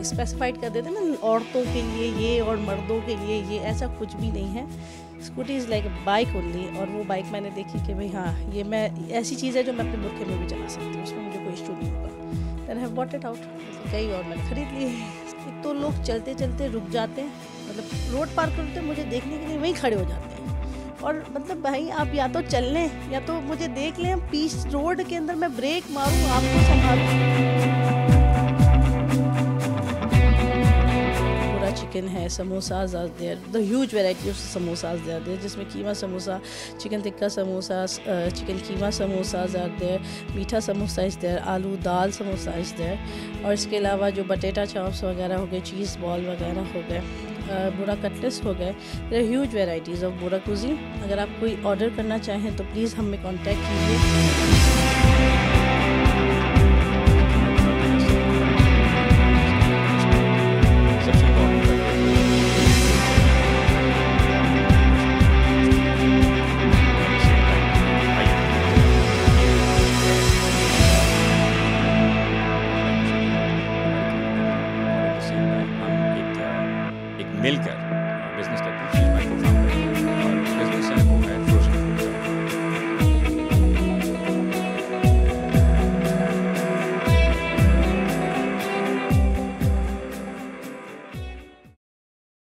Specified कर देते हैं ना, औरतों के लिए ये और मर्दों के लिए ये, ऐसा कुछ भी नहीं है। Scooty is like a bike only. और वो बाइक मैंने देखी कि भाई हाँ ये मैं ऐसी चीज़ है जो मैं अपने बुर्के में भी चला सकती हूँ, उसमें मुझे कोई इशू नहीं होगा। Then have bought it out, गई और मैंने ख़रीद ली। एक तो लोग चलते चलते रुक जाते हैं, मतलब रोड पार करते मुझे देखने के लिए वहीं खड़े हो जाते हैं। और मतलब भाई आप या तो चल लें या तो मुझे देख लें, पीस रोड के अंदर मैं ब्रेक मारूं, आपको संभालूं। पूरा चिकन है, samosas are there, the huge variety of samosas there there, जिसमें keema samosa, chicken tikka samosa, chicken keema samosas are there, मीठा समोसा इज़ देयर, आलू दाल समोसा इज़ देयर। और इसके अलावा जो बटेटा चॉप्स वगैरह हो गए, चीज़ बॉल वगैरह हो गए, बुरा कटलेट्स हो गए। There are huge varieties of बुरा कुजीन। अगर आप कोई ऑर्डर करना चाहें तो प्लीज़ हमें कांटेक्ट कीजिए।